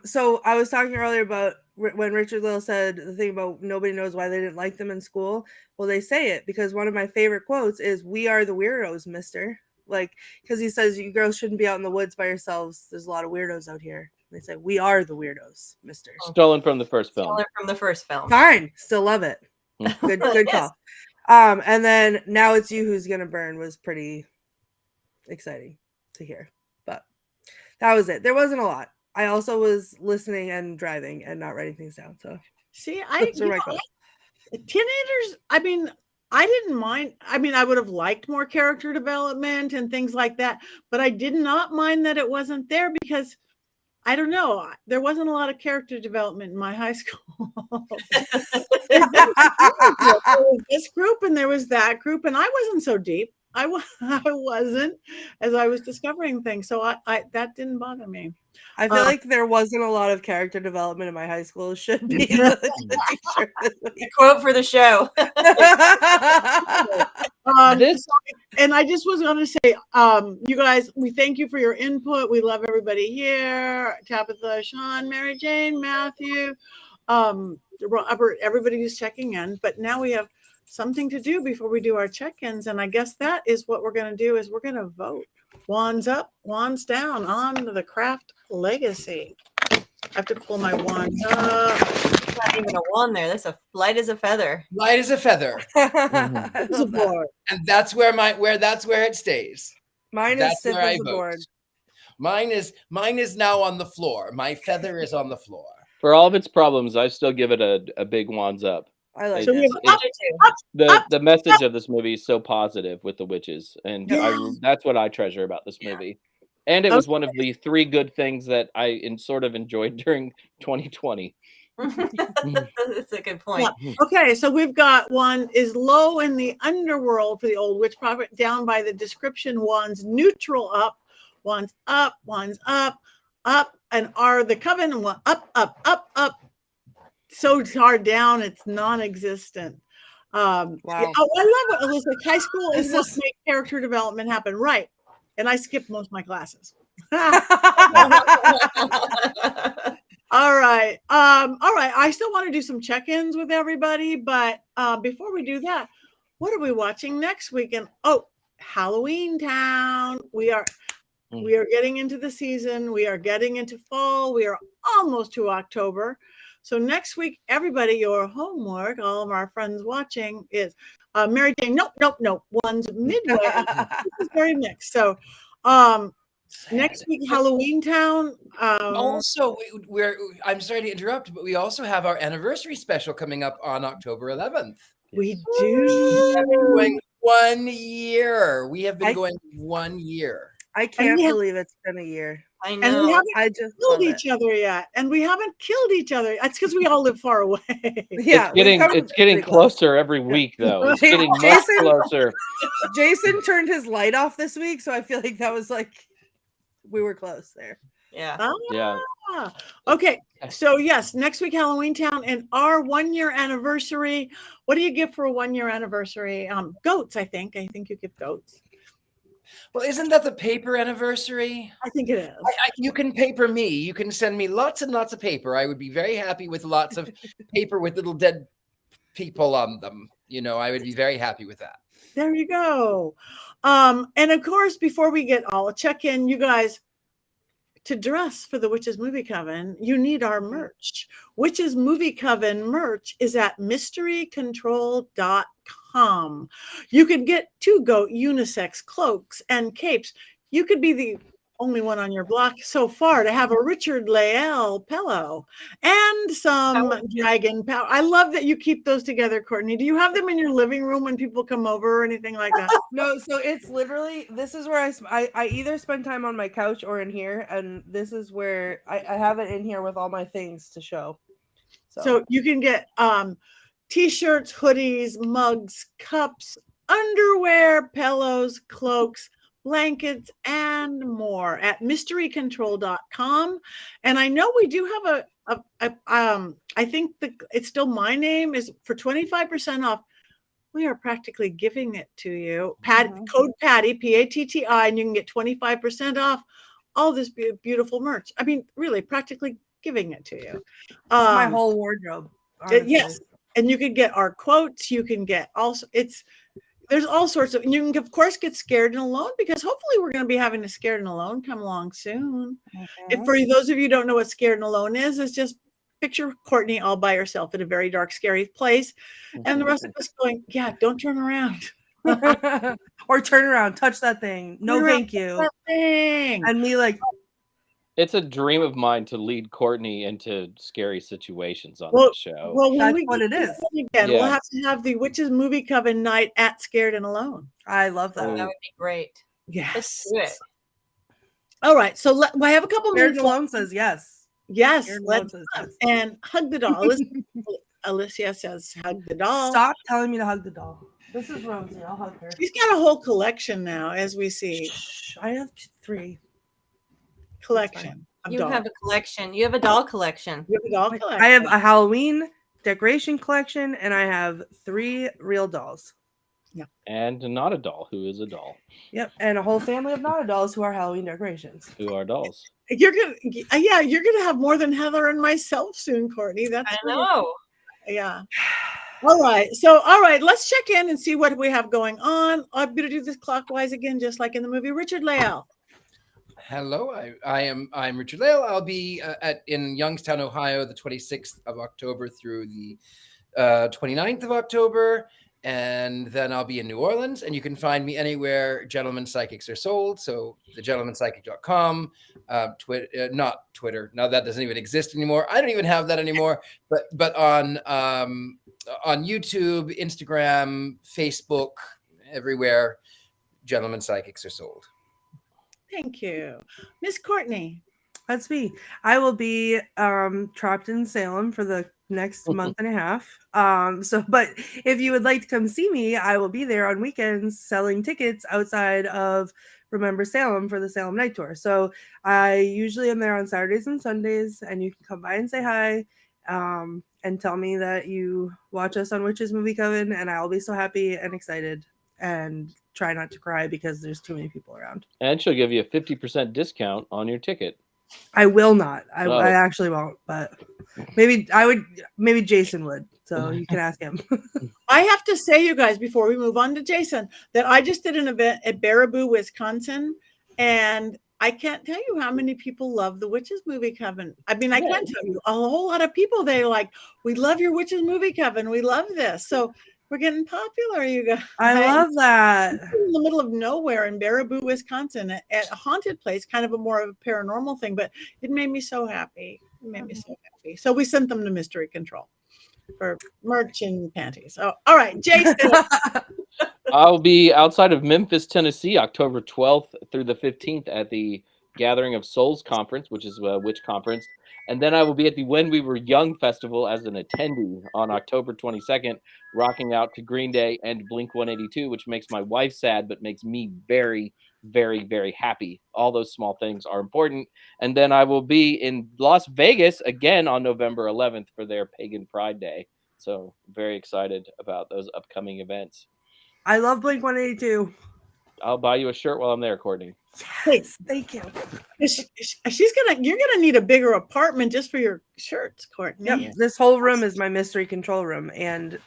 So I was talking earlier about when Richard-Lael said the thing about nobody knows why they didn't like them in school. Well, they say it because one of my favorite quotes is "We are the weirdos, mister." Like, because he says you girls shouldn't be out in the woods by yourselves. There's a lot of weirdos out here. They say we are the weirdos, mister. Stolen from the first film. Stolen from the first film. Fine, still love it. Good Yes. call. And then Now It's You Who's Gonna Burn was pretty exciting to hear, but that was it. There wasn't a lot. I also was listening and driving and not writing things down. So See, teenagers. I mean, I didn't mind. I mean, I would have liked more character development and things like that, but I did not mind that it wasn't there because I don't know. There wasn't a lot of character development in my high school. There was this group and there was that group, and I wasn't so deep. I wasn't as I was discovering things, so I that didn't bother me. I feel like there wasn't a lot of character development in my high school. It should be the t-shirt this The week. quote for the show. This And I just was going to say, you guys, we thank you for your input. We love everybody here. Tabitha, Sean, Mary Jane, Matthew, Robert, everybody who's checking in. But now we have something to do before we do our check-ins. And I guess that is what we're going to do is we're going to vote. Wands up, wands down on the craft legacy. I have to pull my wands up. Not even a wand there. That's light as a feather. Light as a feather, I There's a love that. board. and that's where it stays. Mine is That's stiff where I as a vote. board. Mine is now on the floor. My feather is on the floor. for all of its problems, I still give it a big wands up. I like So we it. have up, The message of this movie is so positive with the witches, and Yeah. that's what I treasure about this movie. And it was one of the 3 good things that I sort of enjoyed during 2020. That's a good point. Okay, so we've got one is low in the underworld for the old witch prophet, down by the description, one's neutral up, one's up, one's up. up, and the Coven went up, up, up, up, so far down it's non-existent. Wow. Yeah, oh, I love it, Alyssa. High school is what makes character development happen, right? And I skipped most of my classes. All right. All right. I still want to do some check-ins with everybody, but before we do that, what are we watching next weekend? Oh, Halloween Town. We are getting into the season. We are getting into fall. We are almost to October. So next week, everybody, your homework, all of our friends watching, is Mary Jane. Nope. One's Midway. This is very mixed. So next week, Halloween Town. Also, I'm sorry to interrupt, but we also have our anniversary special coming up on October 11th. We do. We have been going 1 year. We have been going 1 year. I can't believe it's been a year. I know. And we haven't killed each other yet. And we haven't killed each other. That's because we all live far away. Yeah, it's getting closer every week, though. It's getting much closer. Jason turned his light off this week, so I feel like that was like we were close there. Yeah. Yeah. Okay. So yes, next week Halloween Town and our 1 year anniversary. What do you give for a 1 year anniversary? Goats, I think. I think you give goats. Well, isn't that the paper anniversary? I think it is. You can paper me. You can send me lots and lots of paper. I would be very happy with lots of paper with little dead people on them. You know, I would be very happy with that. There you go. And of course, before we get all check in, you guys, to dress for the Witches Movie Coven, you need our merch. Witches Movie Coven merch is at mysterycontrol.com. You can get 2 goat unisex cloaks and capes. You could be the only one on your block so far to have a Richard-Lael pillow and some dragon power. I love that you keep those together, Courtney. Do you have them in your living room when people come over or anything like that? No, so it's literally, this is where I either spend time on my couch or in here, and this is where I have it in here with all my things to show. So you can get t-shirts, hoodies, mugs, cups, underwear, pillows, cloaks, blankets, and more at mysterycontrol.com. And I know we do have I think it's still my name is for 25% off. We are practically giving it to you. Code Patti, Patti, and you can get 25% off all this beautiful merch. I mean, really, practically giving it to you. My whole wardrobe. Yes. And you can get our quotes. You can get there's all sorts of, and you can of course get Scared and Alone, because hopefully we're going to be having a Scared and Alone come along soon. And for those of you who don't know what Scared and Alone is, it's just picture Courtney all by herself in a very dark, scary place. And the rest of us going, yeah, don't turn around. Or turn around, touch that thing. No, thank you. And me like, it's a dream of mine to lead Courtney into scary situations on the show. Well, that's what it is. Again, we'll have to have the Witches Movie Coven night at Scared and Alone. I love that. That would be great. Yes. Let's do it. All right. So I have a couple Scared minutes. Alone says yes. Yes. And hug the doll. Alicia says hug the doll. Stop telling me to hug the doll. This is Rosie. I'll hug her. She's got a whole collection now, as we see. Shh, I have 3. Collection. You have a collection. You have a doll collection. You have a doll collection. I have a Halloween decoration collection, and I have 3 real dolls. Yeah. And not a doll who is a doll. Yep. And a whole family of not a dolls who are Halloween decorations. Who are dolls. You're gonna have more than Heather and myself soon, Courtney. That's I know. Yeah. All right. So, let's check in and see what we have going on. I'm going to do this clockwise again, just like in the movie. Richard-Lael. Hello, I'm Richard-Lael. I'll be in Youngstown, Ohio, the 26th of October through the 29th of October, and then I'll be in New Orleans. And you can find me anywhere Gentleman Psychics are sold. So thegentlemanpsychic.com, not Twitter. Now that doesn't even exist anymore. I don't even have that anymore. But on YouTube, Instagram, Facebook, everywhere, Gentleman Psychics are sold. Thank you. Miss Courtney. That's me. I will be trapped in Salem for the next month and a half. But if you would like to come see me, I will be there on weekends selling tickets outside of Remember Salem for the Salem Night Tour. So I usually am there on Saturdays and Sundays, and you can come by and say hi, and tell me that you watch us on Witches Movie Coven, and I'll be so happy and excited and try not to cry because there's too many people around. And she'll give you a 50% discount on your ticket. I will not. I actually won't, but maybe Jason would. So you can ask him. I have to say, you guys, before we move on to Jason, that I just did an event at Baraboo, Wisconsin, and I can't tell you how many people love the Witches Movie Coven. I mean, I can't tell you a whole lot of people. They like, we love your Witches Movie Coven. We love this. So we're getting popular, you guys. I love that. In the middle of nowhere in Baraboo, Wisconsin, at a haunted place, kind of a more of a paranormal thing, but it made me so happy. It made me so happy. So we sent them to Mystery Control for merch and panties. Oh, all right, Jason. I'll be outside of Memphis, Tennessee, October 12th through the 15th at the Gathering of Souls Conference, which is a witch conference. And then I will be at the When We Were Young Festival as an attendee on October 22nd, rocking out to Green Day and Blink-182, which makes my wife sad, but makes me very, very, very happy. All those small things are important. And then I will be in Las Vegas again on November 11th for their Pagan Pride Day. So very excited about those upcoming events. I love Blink-182. I'll buy you a shirt while I'm there, Courtney. Yes, thank you. You're gonna need a bigger apartment just for your shirts, Courtney. Yep, this whole room is my mystery control room and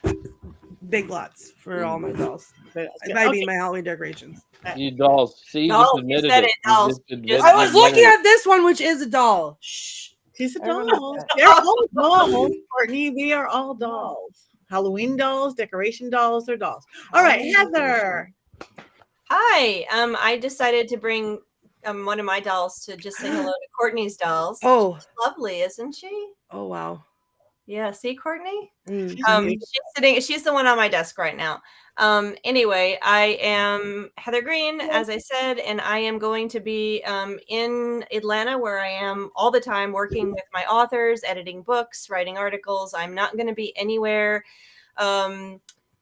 big lots for all my dolls. I mean, my Halloween decorations. You dolls. See, Dolls, you just you admitted said it. it, dolls. You just I was admitted looking it. at this one, which is a doll. Shh. She's a Everyone doll. knows that. They're all dolls, Courtney. We are all dolls. Halloween dolls, decoration dolls, they're dolls. All right, Heather. Hi. I decided to bring one of my dolls to just say hello to Courtney's dolls. Oh. She's lovely, isn't she? Oh, wow. Yeah, see, Courtney? Mm. She's the one on my desk right now. Anyway, I am Heather Greene, as I said, and I am going to be in Atlanta, where I am all the time working with my authors, editing books, writing articles. I'm not going to be anywhere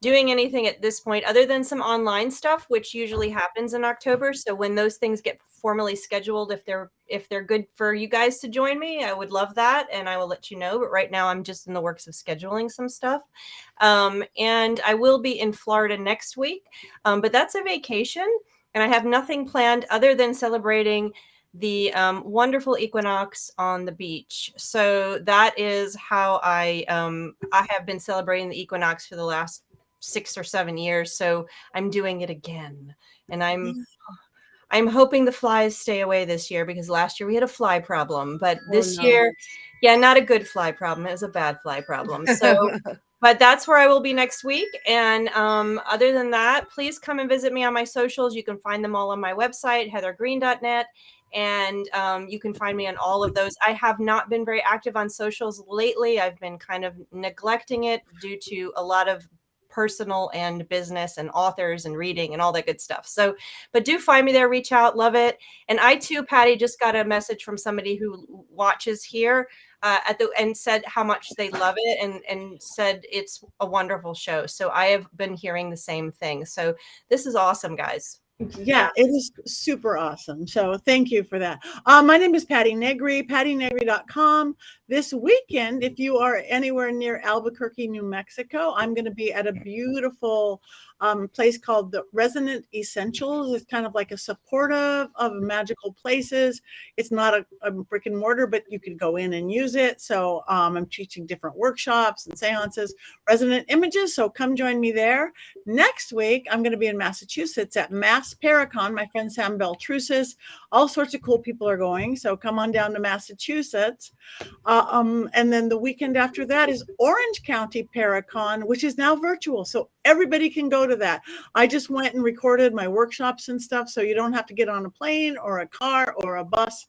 doing anything at this point other than some online stuff, which usually happens in October. So when those things get formally scheduled, if they're good for you guys to join me, I would love that, and I will let you know. But right now I'm just in the works of scheduling some stuff. And I will be in Florida next week, but that's a vacation, and I have nothing planned other than celebrating the wonderful equinox on the beach. So that is how I have been celebrating the equinox for the last 6 or 7 years. So I'm doing it again, and I'm hoping the flies stay away this year, because last year we had a fly problem, but this year, yeah, not a good fly problem. It was a bad fly problem. So, but that's where I will be next week. And other than that, please come and visit me on my socials. You can find them all on my website, heathergreene.net. And you can find me on all of those. I have not been very active on socials lately. I've been kind of neglecting it due to a lot of personal and business and authors and reading and all that good stuff. So, but do find me there, reach out, love it. And I too, Patty, just got a message from somebody who watches here and said how much they love it and said it's a wonderful show. So I have been hearing the same thing. So this is awesome, guys. Yeah, it is super awesome. So thank you for that. My name is Patti Negri, pattinegri.com. This weekend, if you are anywhere near Albuquerque, New Mexico, I'm going to be at a beautiful place called the Resonant Essentials. It's kind of like a supportive of magical places. It's not a brick and mortar, but you can go in and use it. So I'm teaching different workshops and seances, resonant images. So come join me there. Next week, I'm going to be in Massachusetts at Mass Paracon. My friend Sam Beltrusis, all sorts of cool people are going. So come on down to Massachusetts. And then the weekend after that is Orange County Paracon, which is now virtual. So everybody can go to that. I just went and recorded my workshops and stuff, so you don't have to get on a plane or a car or a bus.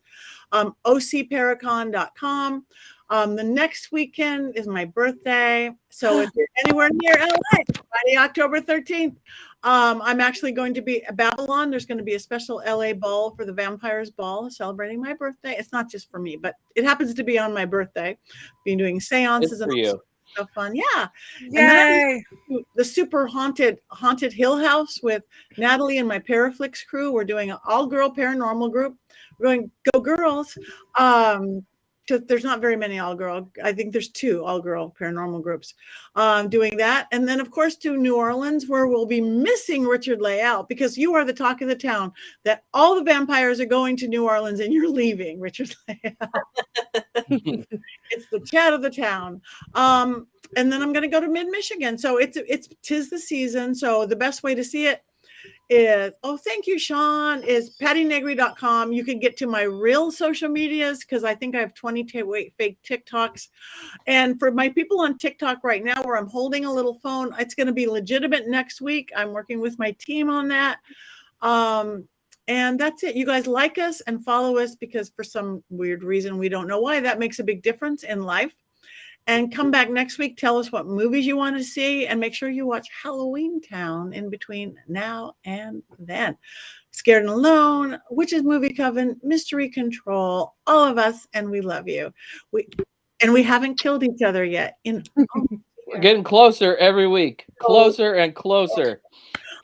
ocparacon.com. The next weekend is my birthday. So if you're anywhere near LA, Friday, October 13th, I'm actually going to be at Babylon. There's going to be a special LA ball for the Vampires Ball celebrating my birthday. It's not just for me, but it happens to be on my birthday. Been doing seances It's for you. So fun. Yeah. Yay! The super haunted Hill House with Natalie and my Paraflix crew. We're doing an all-girl paranormal group. We're going Go Girls. Because there's not very many all-girl. I think there's 2 all-girl paranormal groups doing that. And then, of course, to New Orleans, where we'll be missing Richard-Lael, because you are the talk of the town, that all the vampires are going to New Orleans and you're leaving, Richard-Lael. It's the chat of the town. And then I'm going to go to mid-Michigan. So tis the season. So the best way to see it is, thank you, Sean, is pattinegri.com. You can get to my real social medias because I think I have 20 fake TikToks. And for my people on TikTok right now, where I'm holding a little phone, it's going to be legitimate next week. I'm working with my team on that. And that's it. You guys like us and follow us, because for some weird reason, we don't know why, that makes a big difference in life. And come back next week. Tell us what movies you want to see, and make sure you watch Halloween Town in between now and then. Scared and Alone, Witches Movie Coven, Mystery Control, all of us, and we love you. We haven't killed each other yet. We're getting closer every week. Closer and closer.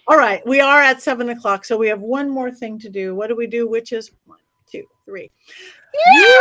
All right. We are at 7:00, so we have one more thing to do. What do we do? Witches? 1, 2, 3. Yeah!